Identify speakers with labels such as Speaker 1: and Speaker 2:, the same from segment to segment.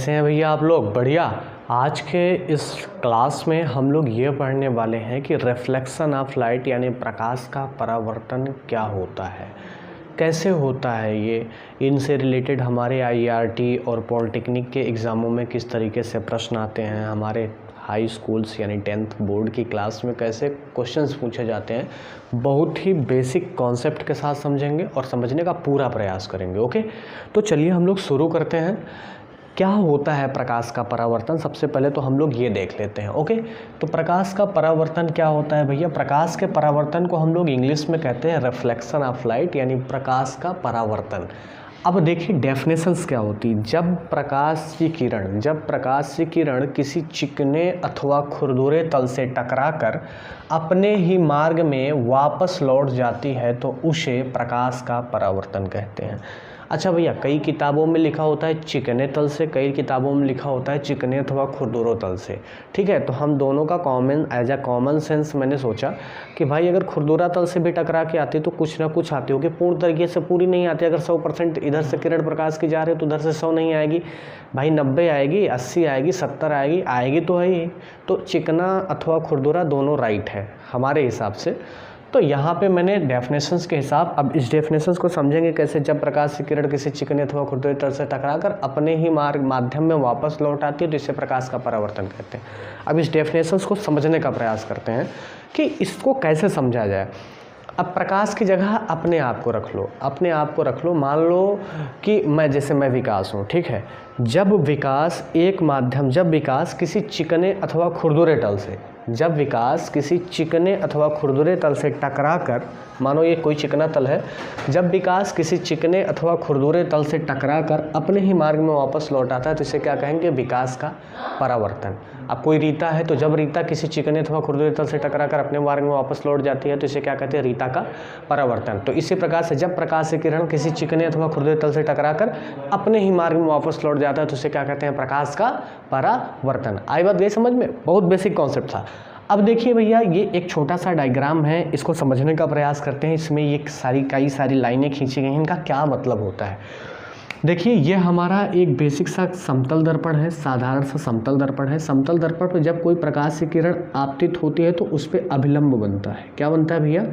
Speaker 1: कैसे हैं भैया आप लोग? बढ़िया। आज के इस क्लास में हम लोग ये पढ़ने वाले हैं कि रिफ्लेक्शन ऑफ लाइट यानी प्रकाश का परावर्तन क्या होता है, कैसे होता है ये, इनसे रिलेटेड हमारे आईआरटी और पॉलिटेक्निक के एग्ज़ामों में किस तरीके से प्रश्न आते हैं, हमारे हाई स्कूल्स यानी 10th बोर्ड की क्लास में कैसे क्वेश्चंस पूछे जाते हैं, बहुत ही बेसिक कॉन्सेप्ट के साथ समझेंगे और समझने का पूरा प्रयास करेंगे। ओके, तो चलिए हम लोग शुरू करते हैं। क्या होता है प्रकाश का परावर्तन? सबसे पहले तो हम लोग ये देख लेते हैं। ओके, तो प्रकाश का परावर्तन क्या होता है भैया? प्रकाश के परावर्तन को हम लोग इंग्लिश में कहते हैं रिफ्लेक्शन ऑफ लाइट यानी प्रकाश का परावर्तन। अब देखिए डेफिनेशंस क्या होती है। जब प्रकाश की किरण किसी चिकने अथवा खुरदुरे तल से टकराकर अपने ही मार्ग में वापस लौट जाती है तो उसे प्रकाश का परावर्तन कहते हैं। अच्छा भैया, कई किताबों में लिखा होता है चिकने तल से, कई किताबों में लिखा होता है चिकने अथवा खुरदुरे तल से। ठीक है, तो हम दोनों का एज अ कॉमन सेंस मैंने सोचा कि भाई अगर खुरदुरा तल से भी टकरा के आती तो कुछ ना कुछ आती होगी, पूर्ण तरीके से पूरी नहीं आती। अगर 100% इधर से किरण प्रकाश की जा रही है तो उधर से 100 नहीं आएगी भाई, 90 आएगी, 80 आएगी, 70 आएगी तो है ही। तो चिकना अथवा खुरदुरा दोनों राइट है हमारे हिसाब से। तो यहाँ पे मैंने डेफिनेशंस के हिसाब, अब इस डेफिनेशंस को समझेंगे कैसे। जब प्रकाश की किरण किसी चिकने अथवा खुरदुरे तल से टकराकर अपने ही माध्यम में वापस लौट आती है तो इसे प्रकाश का परावर्तन कहते हैं। अब इस डेफिनेशंस को समझने का प्रयास करते हैं कि इसको कैसे समझा जाए। अब प्रकाश की जगह अपने आप को रख लो, मान लो कि मैं विकास हूँ। ठीक है, जब विकास किसी चिकने अथवा खुरदुरे तल से टकराकर, मानो ये कोई चिकना तल है, जब विकास किसी चिकने अथवा खुरदुरे तल से टकराकर अपने ही मार्ग में वापस लौट आता है तो इसे क्या कहेंगे? विकास का परावर्तन। अब कोई रीता है तो जब रीता किसी चिकने अथवा खुरदुरे तल से टकराकर अपने मार्ग में वापस लौट जाती है तो इसे क्या कहते हैं? रीता का परावर्तन। तो इसी प्रकार से जब प्रकाश की किरण किसी चिकने अथवा खुरदुरे तल से टकराकर अपने ही मार्ग में वापस लौट जाता है तो इसे क्या कहते हैं? प्रकाश का परावर्तन। आई बात गई समझ में? बहुत बेसिक कॉन्सेप्ट था। अब देखिए भैया, ये एक छोटा सा डायग्राम है, इसको समझने का प्रयास करते हैं। इसमें ये कई सारी लाइनें खींची गई हैं, इनका क्या मतलब होता है। देखिए, ये हमारा एक बेसिक सा समतल दर्पण है, साधारण सा समतल दर्पण है। समतल दर्पण पर जब कोई प्रकाश की किरण आपतित होती है तो उस पर अभिलंब बनता है। क्या बनता है भैया?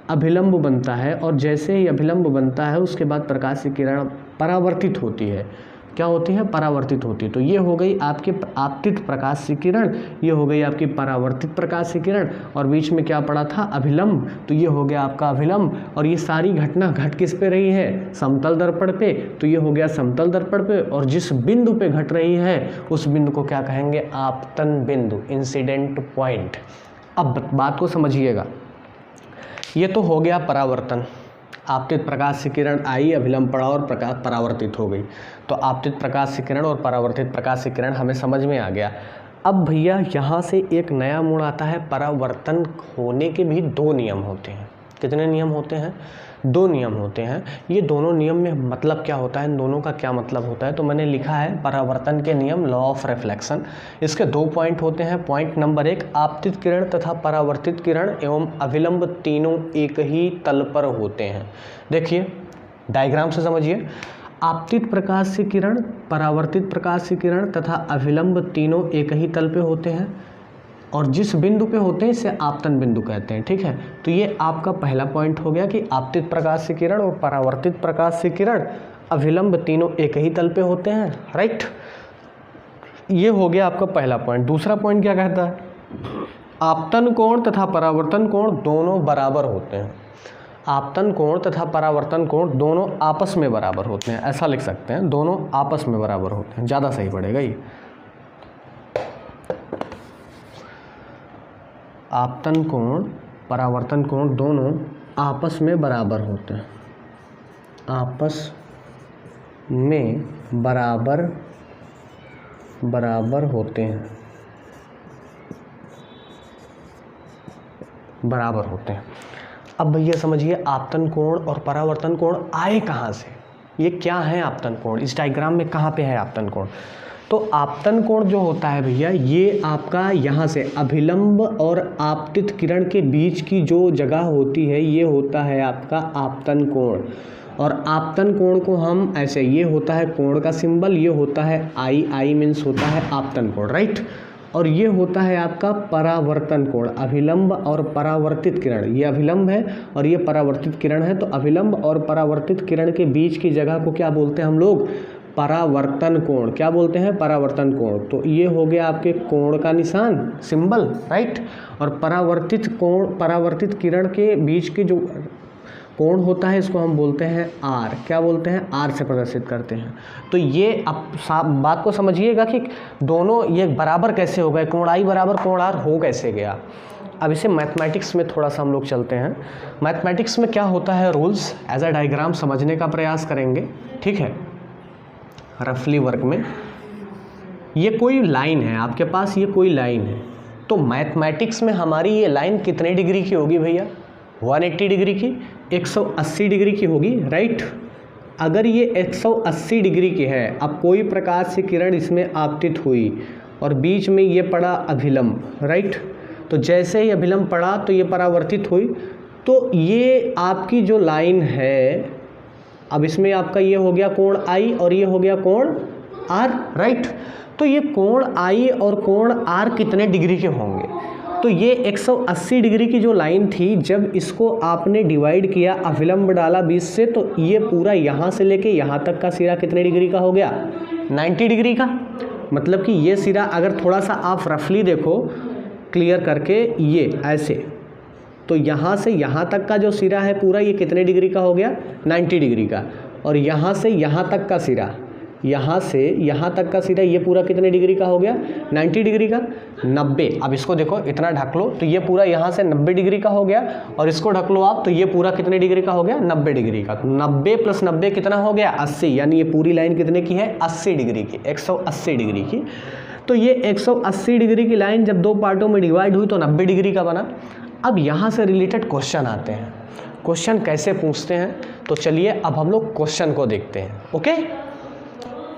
Speaker 1: अभिलंब बनता है। और जैसे ही अभिलंब बनता है उसके बाद प्रकाश की किरण परावर्तित होती है। क्या होती है? परावर्तित होती है। तो ये हो गई आपकी आपतित प्रकाश की किरण, ये हो गई आपकी परावर्तित प्रकाश की किरण, और बीच में क्या पड़ा था? अभिलंब। तो ये हो गया आपका अभिलंब। और ये सारी घटना घट किस पे रही है? समतल दर्पण पे। तो ये हो गया समतल दर्पण पे, और जिस बिंदु पे घट रही है उस बिंदु को क्या कहेंगे? आपतन बिंदु, इंसिडेंट पॉइंट। अब बात को समझिएगा, ये तो हो गया परावर्तन। आपतित प्रकाश की किरण आई, अभिलंब पड़ा और प्रकाश परावर्तित हो गई। तो आपतित प्रकाश की किरण और परावर्तित प्रकाश की किरण हमें समझ में आ गया। अब भैया यहाँ से एक नया मोड़ आता है। परावर्तन होने के भी दो नियम होते हैं। कितने नियम होते हैं? दो नियम होते हैं। ये दोनों नियम में मतलब क्या होता है, इन दोनों का क्या मतलब होता है? तो मैंने लिखा है परावर्तन के नियम, लॉ ऑफ रिफ्लेक्शन। इसके दो पॉइंट होते हैं। पॉइंट नंबर 1, आपतित किरण तथा परावर्तित किरण एवं अभिलंब तीनों एक ही तल पर होते हैं। देखिए डायग्राम से समझिए। आपतित प्रकाश की किरण, परावर्तित प्रकाश की किरण तथा अभिलंब तीनों एक ही तल पे होते हैं, और जिस बिंदु पे होते हैं इसे आपतन बिंदु कहते हैं। ठीक है, तो ये आपका पहला पॉइंट हो गया कि आपतित प्रकाश की किरण और परावर्तित प्रकाश की किरण, अभिलंब तीनों एक ही तल पे होते हैं। राइट, ये हो गया आपका पहला पॉइंट। दूसरा पॉइंट क्या कहता है? आपतन कोण तथा परावर्तन कोण दोनों बराबर होते हैं। आपतन कोण तथा परावर्तन कोण दोनों आपस में बराबर होते हैं, ऐसा लिख सकते हैं, दोनों आपस में बराबर होते हैं, ज़्यादा सही पड़ेगा ये। आपतन कोण, परावर्तन कोण दोनों आपस में बराबर होते हैं, आपस में बराबर होते हैं, बराबर होते हैं। अब भैया समझिए, आपतन कोण और परावर्तन कोण आए कहाँ से? ये क्या है आपतन कोण? इस डायग्राम में कहाँ पे है आपतन कोण? तो आपतन कोण जो होता है भैया, ये आपका यहाँ से अभिलंब और आपतित किरण के बीच की जो जगह होती है ये होता है आपका आपतन कोण। और आपतन कोण को हम ऐसे, ये होता है कोण का सिंबल, ये होता है आई मीन्स होता है आपतन कोण, राइट। और ये होता है आपका परावर्तन कोण, अभिलंब और परावर्तित किरण, ये अभिलंब है और ये परावर्तित किरण है। तो अभिलंब और परावर्तित किरण के बीच की जगह को क्या बोलते हैं हम लोग? परावर्तन कोण। क्या बोलते हैं? परावर्तन कोण। तो ये हो गया आपके कोण का निशान, सिंबल, राइट। और परावर्तित कोण, परावर्तित किरण के बीच की जो कोण होता है इसको हम बोलते हैं आर। क्या बोलते हैं? आर से प्रदर्शित करते हैं। तो ये अब बात को समझिएगा कि दोनों ये बराबर कैसे हो गए, कोण आई बराबर कोण आर हो कैसे गया। अब इसे मैथमेटिक्स में थोड़ा सा हम लोग चलते हैं। मैथमेटिक्स में क्या होता है, रूल्स एज अ डायग्राम समझने का प्रयास करेंगे, ठीक है। रफली वर्क में ये कोई लाइन है आपके पास, ये कोई लाइन है। तो मैथमेटिक्स में हमारी ये लाइन कितने डिग्री की होगी भैया? 180 डिग्री की, 180 डिग्री की होगी, राइट। अगर ये 180 डिग्री की है, अब कोई प्रकाश से किरण इसमें आपतित हुई और बीच में ये पड़ा अभिलंब, राइट। तो जैसे ही अभिलंब पड़ा तो ये परावर्तित हुई। तो ये आपकी जो लाइन है, अब इसमें आपका ये हो गया कोण आई और ये हो गया कोण आर, राइट। तो ये कोण आई और कोण आर कितने डिग्री के होंगे? तो ये 180 डिग्री की जो लाइन थी, जब इसको आपने डिवाइड किया, अभिलंब डाला बीच से, तो ये पूरा यहाँ से लेके यहाँ तक का सिरा कितने डिग्री का हो गया? 90 डिग्री का। मतलब कि ये सिरा अगर थोड़ा सा आप रफली देखो क्लियर करके, ये ऐसे, तो यहाँ से यहाँ तक का जो सिरा है पूरा, ये कितने डिग्री का हो गया? 90 डिग्री का। और यहाँ से यहाँ तक का सिरा, यहाँ से यहाँ तक का सिरा, ये पूरा कितने डिग्री का हो गया? 90 डिग्री का। 90, अब इसको देखो, इतना ढक लो तो ये पूरा यहाँ से 90 डिग्री का हो गया, और इसको ढक लो आप तो ये पूरा कितने डिग्री का हो गया? 90 डिग्री का। तो 90 + 90 कितना हो गया? 80, यानी ये पूरी लाइन कितने की है? 80 डिग्री की, 180 डिग्री की। तो ये 180 डिग्री की लाइन जब दो पार्टों में डिवाइड हुई तो 90 डिग्री का बना। अब यहाँ से रिलेटेड क्वेश्चन आते हैं। क्वेश्चन कैसे पूछते हैं? तो चलिए अब हम लोग क्वेश्चन को देखते हैं, ओके।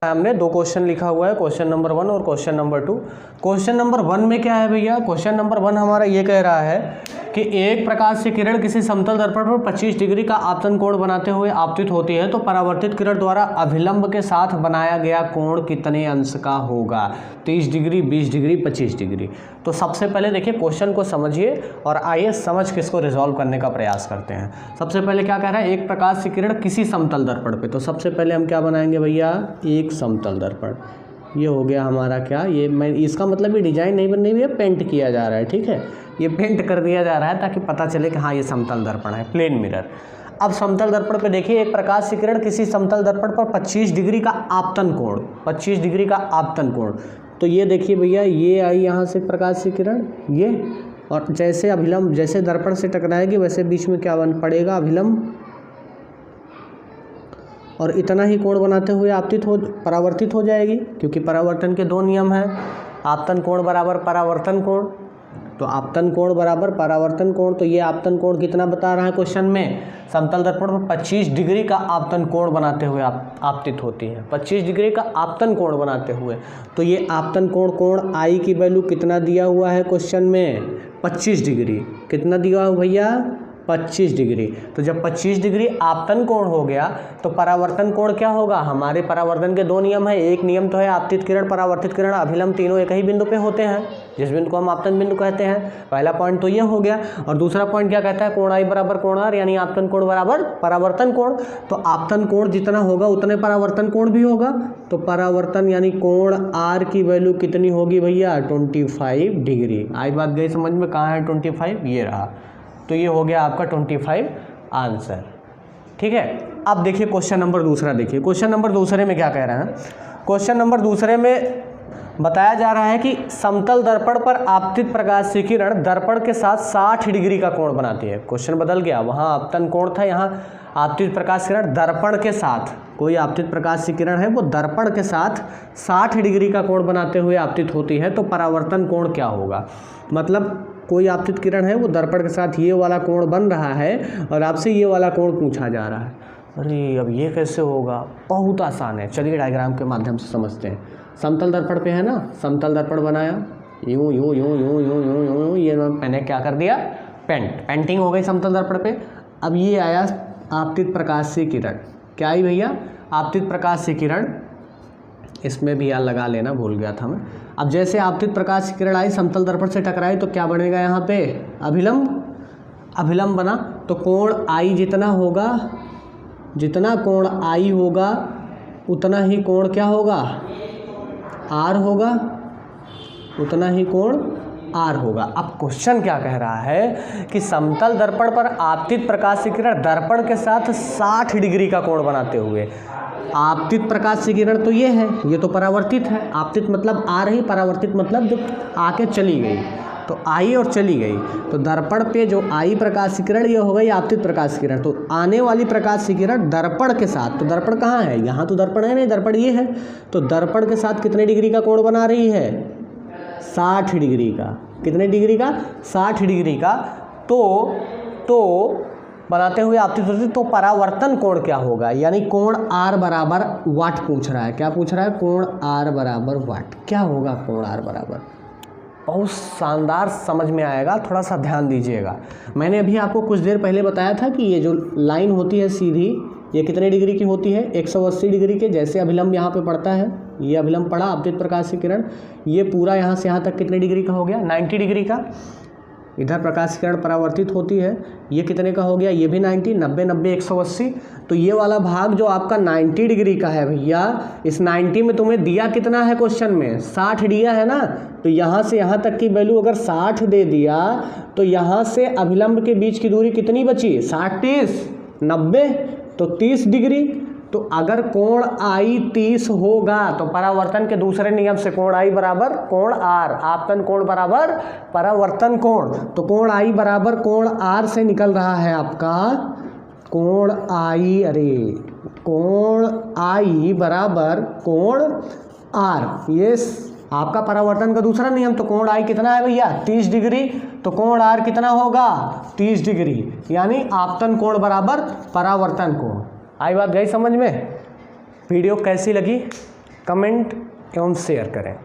Speaker 1: हमने दो क्वेश्चन लिखा हुआ है, क्वेश्चन नंबर 1 और क्वेश्चन नंबर 2। क्वेश्चन नंबर 1 में क्या है भैया? क्वेश्चन नंबर 1 हमारा ये कह रहा है कि एक प्रकाश से किरण किसी समतल दर्पण पर 25 डिग्री का आपतन कोण बनाते हुए आपतित होती है, तो परावर्तित किरण द्वारा अभिलंब के साथ बनाया गया कोण कितने अंश का होगा? 30 डिग्री, 20 डिग्री, 25 डिग्री। तो सबसे पहले देखिए क्वेश्चन को समझिए और आइए समझ के इसको रिजॉल्व करने का प्रयास करते हैं। सबसे पहले क्या कह रहा है? एक प्रकाश से किरण किसी समतल दर्पण पे। तो सबसे पहले हम क्या बनाएंगे भैया? एक समतल दर्पण। ये हो गया हमारा क्या, ये मैं इसका मतलब ये डिजाइन नहीं बन रही है, पेंट किया जा रहा है, ठीक है। ये पेंट कर दिया जा रहा है ताकि पता चले कि हाँ ये समतल दर्पण है, प्लेन मिरर। अब समतल दर्पण पे देखिए, एक प्रकाश से किरण किसी समतल दर्पण पर 25 डिग्री का आपतन कोण, 25 डिग्री का आपतन कोण। तो ये देखिए भैया, ये आई यहाँ से प्रकाश से किरण, ये, और जैसे अभिलंब, जैसे दर्पण से टकराएगी वैसे बीच में क्या बन पड़ेगा? अभिलंब, और इतना ही कोण बनाते हुए परावर्तित हो जाएगी, क्योंकि परावर्तन के दो नियम हैं, आपतन कोण बराबर परावर्तन कोण। तो आपतन कोण बराबर परावर्तन कोण। तो ये आपतन कोण कितना बता रहा है क्वेश्चन में? समतल दर्पण पर 25 डिग्री का आपतन कोण बनाते हुए आपतित होती है, 25 डिग्री का आपतन कोण बनाते हुए। तो ये आपतन कोण आई की वैल्यू कितना दिया हुआ है क्वेश्चन में? 25 डिग्री। कितना दिया हुआ भैया? 25 डिग्री। तो जब 25 डिग्री आपतन कोण हो गया तो परावर्तन कोण क्या होगा? हमारे परावर्तन के दो नियम है, एक नियम तो है आपतित किरण, परावर्तित किरण, अभिलंब तीनों एक ही बिंदु पे होते हैं, जिस बिंदु को हम आपतन बिंदु कहते हैं। पहला पॉइंट तो ये हो गया। और दूसरा पॉइंट क्या कहता है? कोण आई बराबर कोण आर, यानी आपतन कोण बराबर परावर्तन कोण। तो आपतन कोण जितना होगा उतने परावर्तन कोण भी होगा। तो परावर्तन यानी कोण आर की वैल्यू कितनी होगी भैया? 25 डिग्री। आई बात गई समझ में? कहाँ है 25? ये रहा। तो ये हो गया आपका 25 आंसर, ठीक है। अब देखिए क्वेश्चन नंबर दूसरा देखिए। क्वेश्चन नंबर दूसरे में क्या कह रहे हैं? क्वेश्चन नंबर दूसरे में बताया जा रहा है कि समतल दर्पण पर आपतित प्रकाश से किरण दर्पण के साथ 60 डिग्री का कोण बनाती है। क्वेश्चन बदल गया, वहाँ आपतन कोण था, यहाँ आपतित प्रकाश किरण दर्पण के साथ, कोई आपतित प्रकाश से किरण है वो दर्पण के साथ 60 डिग्री का कोण बनाते हुए आपतित होती है, तो परावर्तन कोण क्या होगा? मतलब कोई आपतित किरण है वो दर्पण के साथ ये वाला कोण बन रहा है और आपसे ये वाला कोण पूछा जा रहा है। अरे अब ये कैसे होगा? बहुत आसान है, चलिए डायग्राम के माध्यम से समझते हैं। समतल दर्पण पे है ना, समतल दर्पण बनाया, यूं यूं यूं यूं यूं यूं यूं, ये मैंने क्या कर दिया? पेंटिंग हो गई समतल दर्पण पे। अब ये आया आपतित प्रकाशीय किरण, क्या आई भैया, आपतित प्रकाशीय किरण, इसमें भी यार लगा लेना, भूल गया था मैं। अब जैसे आपतित प्रकाश किरण आई, समतल दर्पण से टकराई, तो क्या बनेगा यहाँ पे, अभिलंब, अभिलंब बना। तो कोण आई जितना होगा, जितना कोण आई होगा उतना ही कोण क्या होगा, आर होगा, उतना ही कोण आर होगा। अब क्वेश्चन क्या कह रहा है कि समतल दर्पण पर आपतित प्रकाशीय किरण दर्पण के साथ 60 डिग्री का कोण बनाते हुए, आपतित प्रकाशीय किरण तो ये है, ये तो परावर्तित है, आपतित मतलब आ रही, परावर्तित मतलब जो आके चली गई, तो आई और चली गई, तो दर्पण पे जो आई प्रकाशीय किरण ये हो गई आपतित प्रकाशीय किरण। तो आने वाली प्रकाशीय किरण दर्पण के साथ, तो दर्पण कहाँ है, यहाँ तो दर्पण है नहीं, दर्पण ये है, तो दर्पण के साथ कितने डिग्री का कोण बना रही है, 60 डिग्री का, कितने डिग्री का, 60 डिग्री का। तो बनाते हुए आपतित होती, तो परावर्तन कोण क्या होगा, यानी कोण आर बराबर वाट पूछ रहा है, क्या पूछ रहा है, कोण आर बराबर वाट, क्या होगा कोण आर बराबर। बहुत शानदार समझ में आएगा, थोड़ा सा ध्यान दीजिएगा। मैंने अभी आपको कुछ देर पहले बताया था कि ये जो लाइन होती है सीधी, ये कितने डिग्री की होती है, 180 डिग्री के, जैसे अभिलंब यहाँ पे पड़ता है, ये अभिलंब पड़ा आपतित प्रकाशीय किरण, ये पूरा यहाँ से यहाँ तक कितने डिग्री का हो गया, 90 डिग्री का। इधर प्रकाशीय किरण परावर्तित होती है, ये कितने का हो गया, ये भी 90, 90 90 180। तो ये वाला भाग जो आपका 90 डिग्री का है भैया, इस 90 में तुम्हें दिया कितना है क्वेश्चन में, 60 दिया है ना, तो यहाँ से यहाँ तक की वैल्यू अगर 60 दे दिया, तो यहाँ से अभिलंब के बीच की दूरी कितनी बची, 60 30 90, तो 30 डिग्री। तो अगर कोण आई 30 होगा तो परावर्तन के दूसरे नियम से कोण आई बराबर कोण आर, आपतन कोण बराबर परावर्तन कोण, तो कोण आई बराबर कोण आर से निकल रहा है आपका कोण आई, अरे कोण आई बराबर कोण आर, ये आपका परावर्तन का दूसरा नियम। तो कोण आई कितना है भैया, 30 डिग्री, तो कोण आर कितना होगा, 30 डिग्री, यानी आपतन कोण बराबर परावर्तन कोण। आई बात गई समझ में। वीडियो कैसी लगी कमेंट एवं शेयर करें।